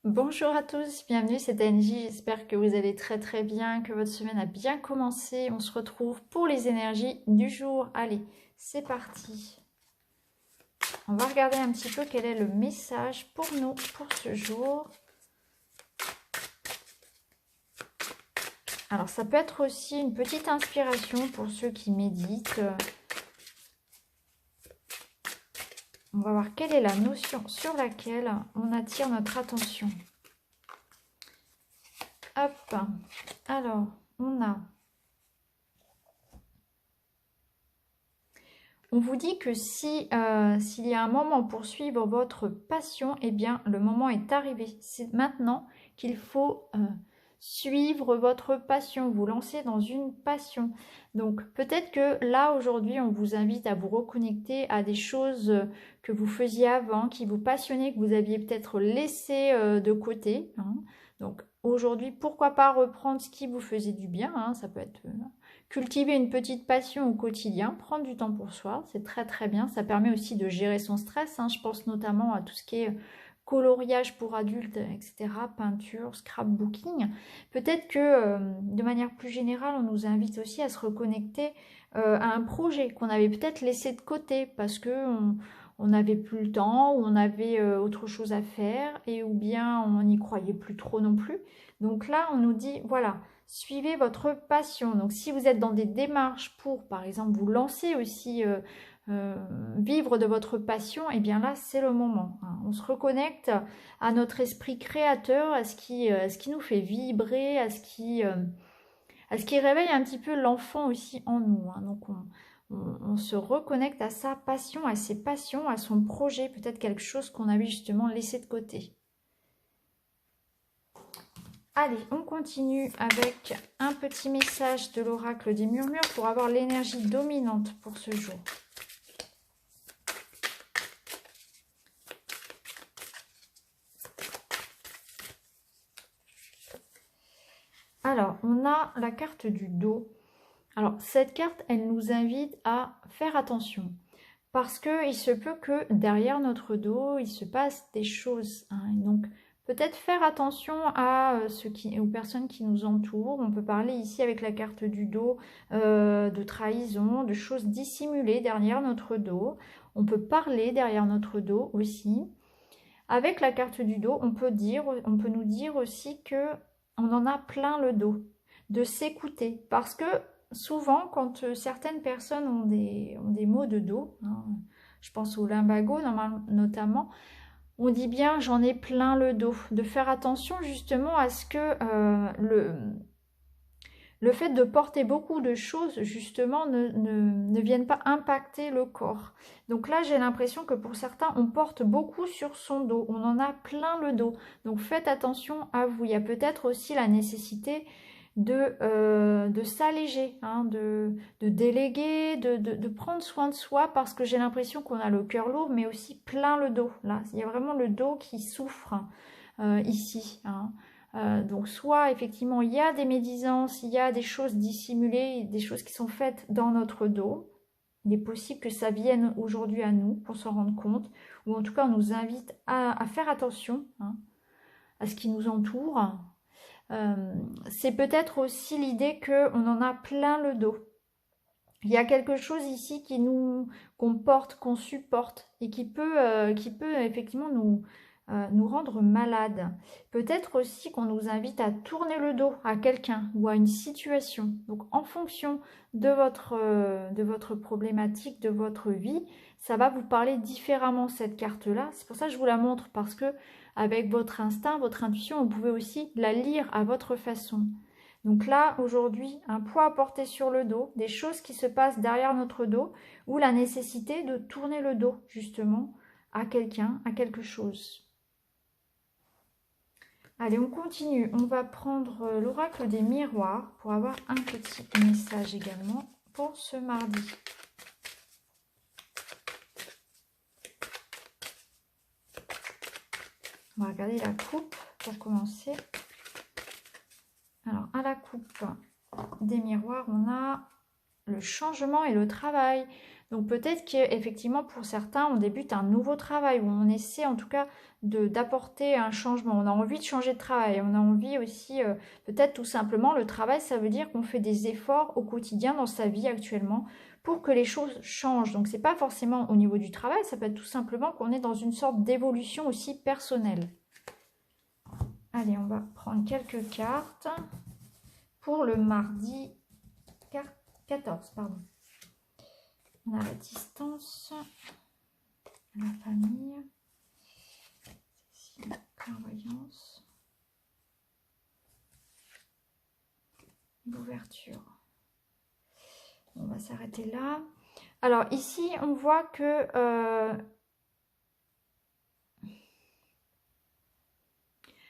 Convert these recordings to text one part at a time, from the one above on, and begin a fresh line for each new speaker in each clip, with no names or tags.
Bonjour à tous, bienvenue, c'est Angie, j'espère que vous allez très très bien, que votre semaine a bien commencé. On se retrouve pour les énergies du jour. Allez, c'est parti. On va regarder un petit peu quel est le message pour nous pour ce jour. Alors ça peut être aussi une petite inspiration pour ceux qui méditent. On va voir quelle est la notion sur laquelle on attire notre attention. Hop, alors on a... On vous dit que si s'il y a un moment pour suivre votre passion, eh bien le moment est arrivé. C'est maintenant qu'il faut suivre votre passion, vous lancer dans une passion. Donc peut-être que là aujourd'hui on vous invite à vous reconnecter à des choses que vous faisiez avant, qui vous passionnaient, que vous aviez peut-être laissé de côté, hein. Donc aujourd'hui pourquoi pas reprendre ce qui vous faisait du bien, hein. Ça peut être... cultiver une petite passion au quotidien, prendre du temps pour soi, c'est très très bien. Ça permet aussi de gérer son stress, hein. Je pense notamment à tout ce qui est coloriage pour adultes, etc., peinture, scrapbooking. Peut-être que de manière plus générale, on nous invite aussi à se reconnecter à un projet qu'on avait peut-être laissé de côté parce que on n'avait plus le temps ou on avait autre chose à faire et ou bien on n'y croyait plus trop non plus. Donc là, on nous dit, voilà, suivez votre passion. Donc si vous êtes dans des démarches pour, par exemple, vous lancer aussi, euh, vivre de votre passion, et eh bien là, c'est le moment, hein. On se reconnecte à notre esprit créateur, à ce qui nous fait vibrer, à ce qui réveille un petit peu l'enfant aussi en nous, hein. Donc on se reconnecte à sa passion, à ses passions, à son projet, peut-être quelque chose qu'on avait justement laissé de côté. Allez, on continue avec un petit message de l'oracle des murmures pour avoir l'énergie dominante pour ce jour. Alors, on a la carte du dos. Alors, cette carte, elle nous invite à faire attention. Parce qu'il se peut que derrière notre dos, il se passe des choses, hein. Donc, peut-être faire attention à aux personnes qui nous entourent. On peut parler ici avec la carte du dos de trahison, de choses dissimulées derrière notre dos. On peut parler derrière notre dos aussi. Avec la carte du dos, on peut nous dire aussi que on en a plein le dos, de s'écouter. Parce que souvent, quand certaines personnes ont des maux de dos, hein, je pense au lumbago notamment, on dit bien j'en ai plein le dos. De faire attention justement à ce que le fait de porter beaucoup de choses, justement, ne vienne pas impacter le corps. Donc là, j'ai l'impression que pour certains, on porte beaucoup sur son dos. On en a plein le dos. Donc faites attention à vous. Il y a peut-être aussi la nécessité de s'alléger, hein, de déléguer, de prendre soin de soi, parce que j'ai l'impression qu'on a le cœur lourd, mais aussi plein le dos. Là, il y a vraiment le dos qui souffre ici, hein. Donc soit effectivement il y a des médisances, il y a des choses dissimulées, des choses qui sont faites dans notre dos. Il est possible que ça vienne aujourd'hui à nous, qu'on s'en rende compte, ou en tout cas on nous invite à faire attention, hein, à ce qui nous entoure. C'est peut-être aussi l'idée qu'on en a plein le dos. Il y a quelque chose ici qu'on porte, qu'on supporte et qui peut effectivement nous rendre malades. Peut-être aussi qu'on nous invite à tourner le dos à quelqu'un ou à une situation. Donc en fonction de votre problématique, de votre vie, ça va vous parler différemment cette carte-là. C'est pour ça que je vous la montre, parce que avec votre instinct, votre intuition, vous pouvez aussi la lire à votre façon. Donc là, aujourd'hui, un poids à porter sur le dos, des choses qui se passent derrière notre dos, ou la nécessité de tourner le dos, justement, à quelqu'un, à quelque chose. Allez, on continue. On va prendre l'oracle des miroirs pour avoir un petit message également pour ce mardi. On va regarder la coupe pour commencer. Alors, à la coupe des miroirs, on a le changement et le travail. Donc peut-être qu'effectivement pour certains on débute un nouveau travail, ou on essaie en tout cas d'apporter un changement. On a envie de changer de travail, on a envie aussi, peut-être tout simplement, le travail ça veut dire qu'on fait des efforts au quotidien dans sa vie actuellement pour que les choses changent. Donc c'est pas forcément au niveau du travail, ça peut être tout simplement qu'on est dans une sorte d'évolution aussi personnelle. Allez, on va prendre quelques cartes pour le mardi 14, pardon. On a la distance, la famille, la clairvoyance, l'ouverture. On va s'arrêter là. Alors ici, on voit que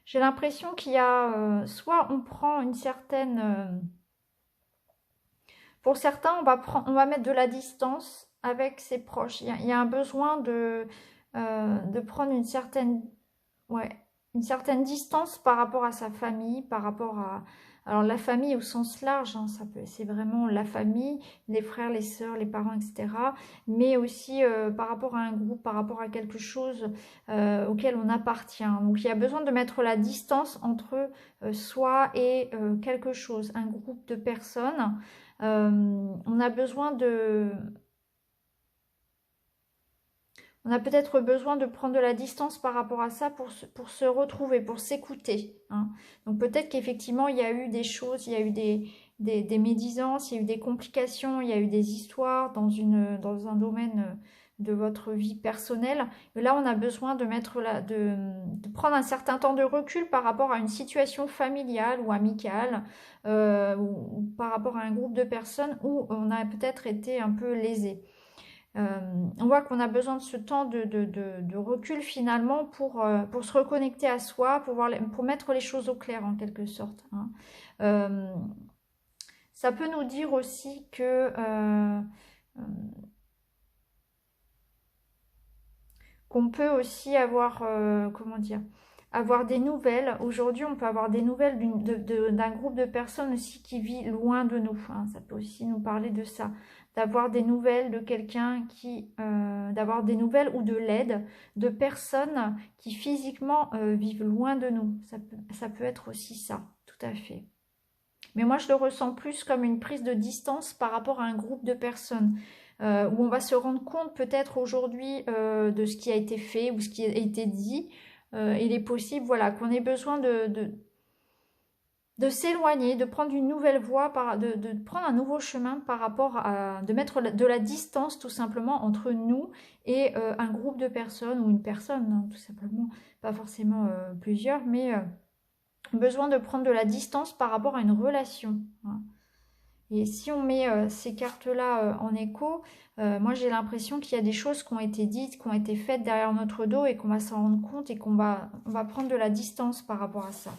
j'ai l'impression qu'il y a soit on prend une certaine... pour certains, on va mettre de la distance avec ses proches. Il y a un besoin de prendre une certaine distance par rapport à sa famille, par rapport à... Alors la famille au sens large, hein, c'est vraiment la famille, les frères, les sœurs, les parents, etc. Mais aussi par rapport à un groupe, par rapport à quelque chose auquel on appartient. Donc il y a besoin de mettre la distance entre soi et quelque chose, un groupe de personnes. On a besoin de... On a peut-être besoin de prendre de la distance par rapport à ça pour se retrouver, pour s'écouter. Hein. Donc peut-être qu'effectivement, il y a eu des choses, il y a eu des médisances, il y a eu des complications, il y a eu des histoires dans un domaine de votre vie personnelle. Et là, on a besoin de prendre un certain temps de recul par rapport à une situation familiale ou amicale, ou par rapport à un groupe de personnes où on a peut-être été un peu lésé. On voit qu'on a besoin de ce temps de recul finalement pour se reconnecter à soi, pour mettre les choses au clair en quelque sorte. Hein. Ça peut nous dire aussi que qu'on peut aussi avoir, comment dire, avoir des nouvelles. Aujourd'hui, on peut avoir des nouvelles d'un groupe de personnes aussi qui vit loin de nous. Hein. Ça peut aussi nous parler de ça. D'avoir des nouvelles de quelqu'un d'avoir des nouvelles ou de l'aide de personnes qui physiquement vivent loin de nous. Ça peut être aussi ça, tout à fait. Mais moi, je le ressens plus comme une prise de distance par rapport à un groupe de personnes. Où on va se rendre compte peut-être aujourd'hui de ce qui a été fait ou ce qui a été dit. Il est possible voilà, qu'on ait besoin de s'éloigner, de prendre une nouvelle voie, de prendre un nouveau chemin par rapport à... de mettre de la distance tout simplement entre nous et un groupe de personnes ou une personne, hein, tout simplement, pas forcément plusieurs, mais besoin de prendre de la distance par rapport à une relation. Hein. Et si on met ces cartes-là en écho, moi j'ai l'impression qu'il y a des choses qui ont été dites, qui ont été faites derrière notre dos et qu'on va s'en rendre compte et on va prendre de la distance par rapport à ça.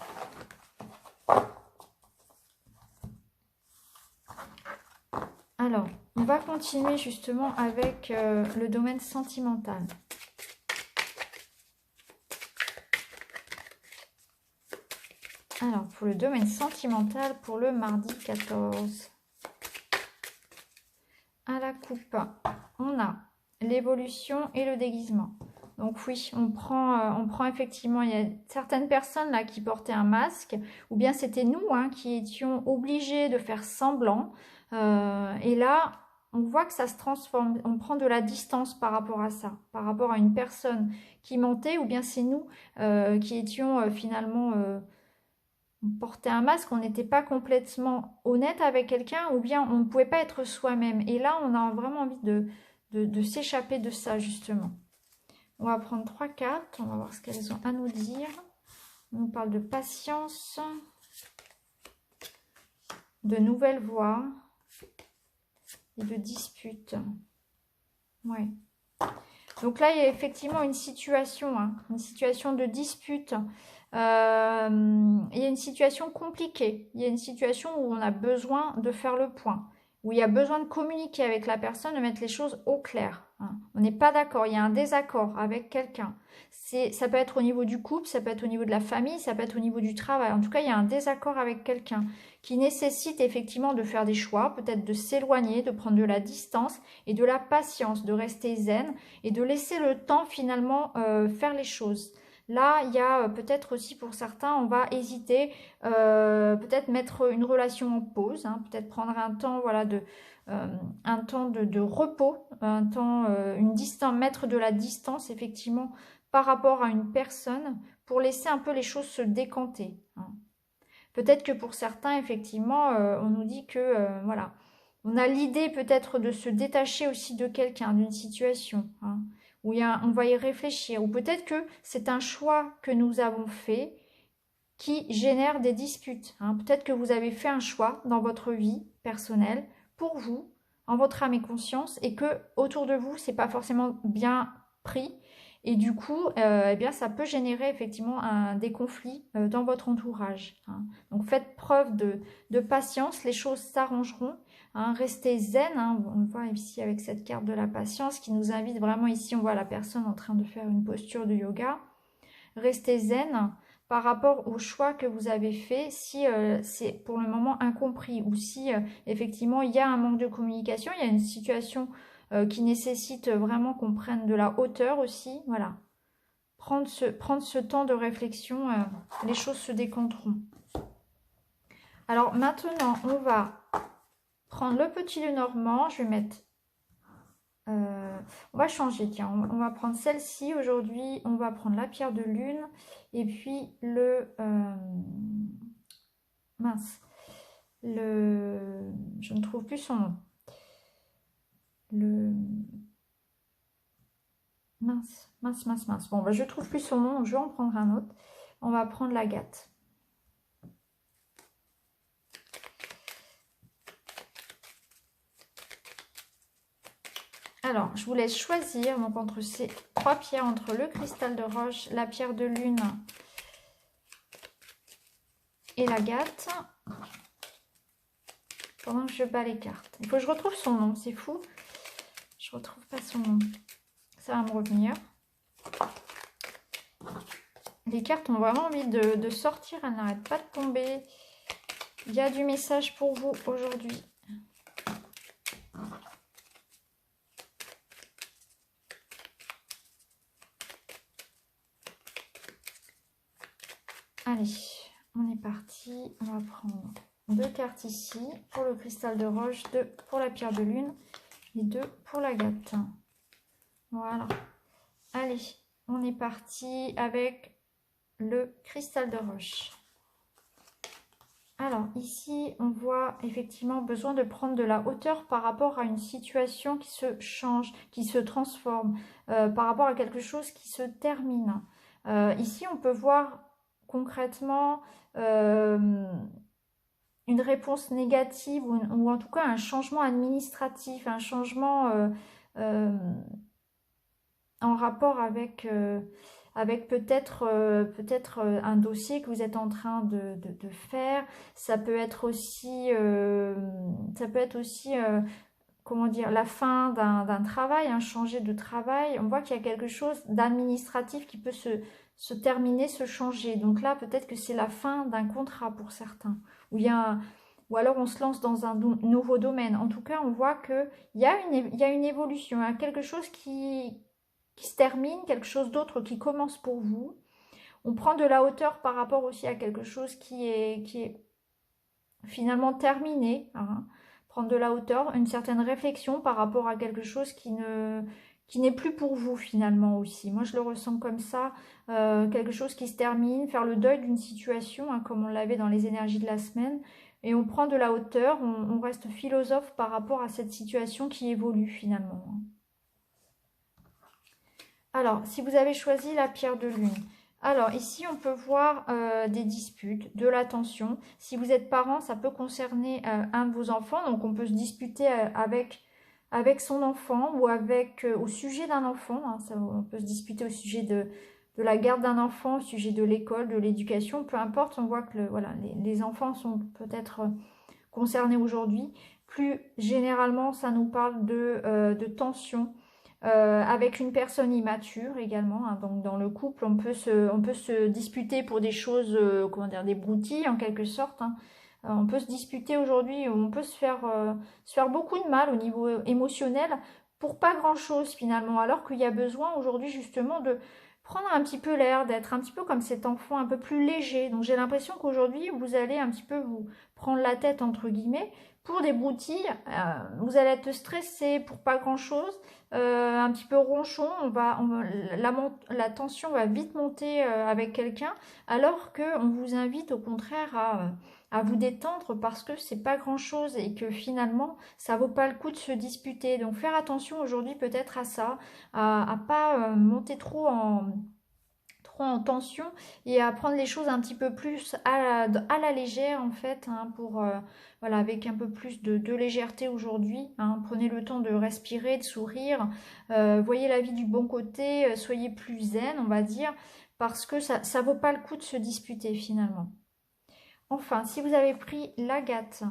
Alors, on va continuer justement avec le domaine sentimental. Alors, pour le domaine sentimental, pour le mardi 14. À la coupe, on a l'évolution et le déguisement. Donc oui, on prend effectivement, il y a certaines personnes là qui portaient un masque, ou bien c'était nous hein, qui étions obligés de faire semblant. Et là, on voit que ça se transforme, on prend de la distance par rapport à ça, par rapport à une personne qui mentait, ou bien c'est nous qui étions finalement... on portait un masque, on n'était pas complètement honnête avec quelqu'un, ou bien on ne pouvait pas être soi-même. Et là, on a vraiment envie de s'échapper de ça, justement. On va prendre 3 cartes, on va voir ce qu'elles ont à nous dire. On nous parle de patience, de nouvelles voies et de disputes. Ouais. Donc là, il y a effectivement une situation, hein, une situation de dispute. Il y a une situation compliquée. Il y a une situation où on a besoin de faire le point, où il y a besoin de communiquer avec la personne, de mettre les choses au clair. hein. On n'est pas d'accord, il y a un désaccord avec quelqu'un. Ça peut être au niveau du couple, ça peut être au niveau de la famille, ça peut être au niveau du travail. En tout cas, il y a un désaccord avec quelqu'un qui nécessite effectivement de faire des choix, peut-être de s'éloigner, de prendre de la distance et de la patience, de rester zen et de laisser le temps finalement faire les choses. Là, il y a peut-être aussi pour certains, on va hésiter, peut-être mettre une relation en pause, hein, peut-être prendre un temps, voilà, un temps de repos, un temps, une distance, mettre de la distance effectivement par rapport à une personne pour laisser un peu les choses se décanter, hein. Peut-être que pour certains, effectivement, on nous dit que, voilà, on a l'idée peut-être de se détacher aussi de quelqu'un, d'une situation, hein, où on va y réfléchir. Ou peut-être que c'est un choix que nous avons fait qui génère des disputes, hein. Peut-être que vous avez fait un choix dans votre vie personnelle, pour vous, en votre âme et conscience, et que autour de vous, c'est pas forcément bien pris. Et du coup, eh bien, ça peut générer effectivement des conflits dans votre entourage, hein. Donc faites preuve de patience, les choses s'arrangeront, hein. Restez zen, hein. On le voit ici avec cette carte de la patience qui nous invite vraiment ici, on voit la personne en train de faire une posture de yoga. Restez zen par rapport au choix que vous avez fait, si c'est pour le moment incompris ou si effectivement il y a un manque de communication, il y a une situation qui nécessite vraiment qu'on prenne de la hauteur aussi, voilà. Prendre ce temps de réflexion, les choses se décanteront. Alors maintenant, on va prendre le petit Lenormand, je vais mettre... on va changer, tiens, on va prendre celle-ci aujourd'hui, on va prendre la pierre de lune et puis mince, je ne trouve plus son nom, mince, bon, bah, je trouve plus son nom, donc je vais en prendre un autre, on va prendre l'agate. Alors, je vous laisse choisir, donc entre ces trois pierres, entre le cristal de roche, la pierre de lune et l'agate, pendant que je bats les cartes. Il faut que je retrouve son nom, c'est fou. Je retrouve pas son nom. Ça va me revenir. Les cartes ont vraiment envie de sortir, elles n'arrêtent pas de tomber. Il y a du message pour vous aujourd'hui. Allez, on est parti. On va prendre 2 cartes ici pour le cristal de roche, 2 pour la pierre de lune et 2 pour l'agate. Voilà. Allez, on est parti avec le cristal de roche. Alors ici, on voit effectivement besoin de prendre de la hauteur par rapport à une situation qui se change, qui se transforme, par rapport à quelque chose qui se termine. Ici, on peut voir concrètement une réponse négative ou en tout cas un changement administratif, un changement en rapport avec peut-être un dossier que vous êtes en train de faire. Ça peut être aussi comment dire, la fin d'un travail, un changer de travail. On voit qu'il y a quelque chose d'administratif qui peut se terminer, se changer. Donc là, peut-être que c'est la fin d'un contrat pour certains. Ou alors on se lance dans un nouveau domaine. En tout cas, on voit qu'il y a une évolution, il y a quelque chose qui se termine, quelque chose d'autre qui commence pour vous. On prend de la hauteur par rapport aussi à quelque chose qui est finalement terminé, hein. Prendre de la hauteur, une certaine réflexion par rapport à quelque chose qui n'est plus pour vous finalement aussi. Moi je le ressens comme ça, quelque chose qui se termine, faire le deuil d'une situation, hein, comme on l'avait dans les énergies de la semaine, et on prend de la hauteur, on reste philosophe par rapport à cette situation qui évolue finalement. Alors, si vous avez choisi la pierre de lune, alors ici on peut voir des disputes, de la tension. Si vous êtes parent, ça peut concerner un de vos enfants, donc on peut se disputer avec son enfant ou au sujet d'un enfant, hein. On peut se disputer au sujet de la garde d'un enfant, au sujet de l'école, de l'éducation, peu importe. On voit que voilà, les enfants sont peut-être concernés aujourd'hui. Plus généralement, ça nous parle de tension, avec une personne immature également, hein. Donc dans le couple, on peut se disputer pour des choses, comment dire, des broutilles en quelque sorte, hein. On peut se disputer aujourd'hui, on peut se faire beaucoup de mal au niveau émotionnel pour pas grand-chose finalement, alors qu'il y a besoin aujourd'hui justement de prendre un petit peu l'air, d'être un petit peu comme cet enfant un peu plus léger. Donc j'ai l'impression qu'aujourd'hui, vous allez un petit peu vous prendre la tête entre guillemets pour des broutilles. Vous allez être stressé pour pas grand-chose, un petit peu ronchon, la tension va vite monter avec quelqu'un, alors qu'on vous invite au contraire à vous détendre parce que c'est pas grand chose et que finalement ça vaut pas le coup de se disputer. Donc faire attention aujourd'hui peut-être à ça, à pas monter trop en tension et à prendre les choses un petit peu plus à la légère en fait, hein, pour voilà, avec un peu plus de légèreté aujourd'hui, hein. Prenez le temps de respirer, de sourire, voyez la vie du bon côté, soyez plus zen on va dire, parce que ça vaut pas le coup de se disputer finalement. Enfin, si vous avez pris l'agate,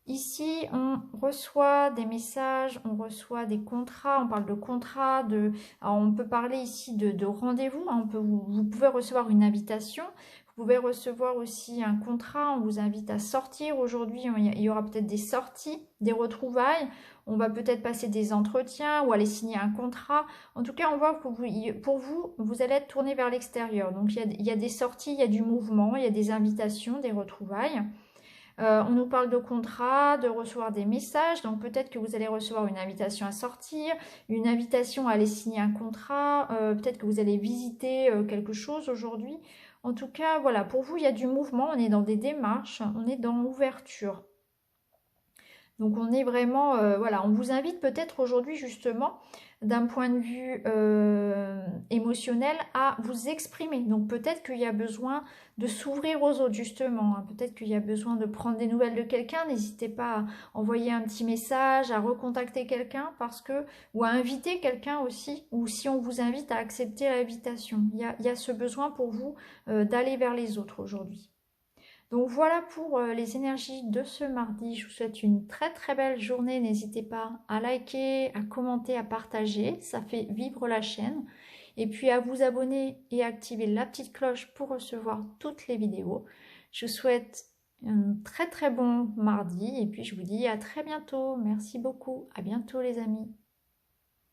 ici, on reçoit des messages, on reçoit des contrats, on parle de contrats, alors on peut parler ici de rendez-vous, hein, vous pouvez recevoir une invitation, vous pouvez recevoir aussi un contrat, on vous invite à sortir aujourd'hui, il y aura peut-être des sorties, des retrouvailles, on va peut-être passer des entretiens ou aller signer un contrat. En tout cas, on voit que pour vous, vous allez être tourné vers l'extérieur. Donc, il y a des sorties, il y a du mouvement, il y a des invitations, des retrouvailles. On nous parle de contrat, de recevoir des messages, donc peut-être que vous allez recevoir une invitation à sortir, une invitation à aller signer un contrat, peut-être que vous allez visiter quelque chose aujourd'hui. En tout cas, voilà, pour vous, il y a du mouvement, on est dans des démarches, on est dans l'ouverture. Donc on est vraiment, voilà, on vous invite peut-être aujourd'hui justement d'un point de vue émotionnel à vous exprimer. Donc peut-être qu'il y a besoin de s'ouvrir aux autres justement, hein. Peut-être qu'il y a besoin de prendre des nouvelles de quelqu'un. N'hésitez pas à envoyer un petit message, à recontacter quelqu'un parce que, ou à inviter quelqu'un aussi, ou si on vous invite à accepter l'invitation. Il y a ce besoin pour vous d'aller vers les autres aujourd'hui. Donc voilà pour les énergies de ce mardi. Je vous souhaite une très très belle journée. N'hésitez pas à liker, à commenter, à partager. Ça fait vivre la chaîne. Et puis à vous abonner et activer la petite cloche pour recevoir toutes les vidéos. Je vous souhaite un très très bon mardi. Et puis je vous dis à très bientôt. Merci beaucoup. À bientôt les amis.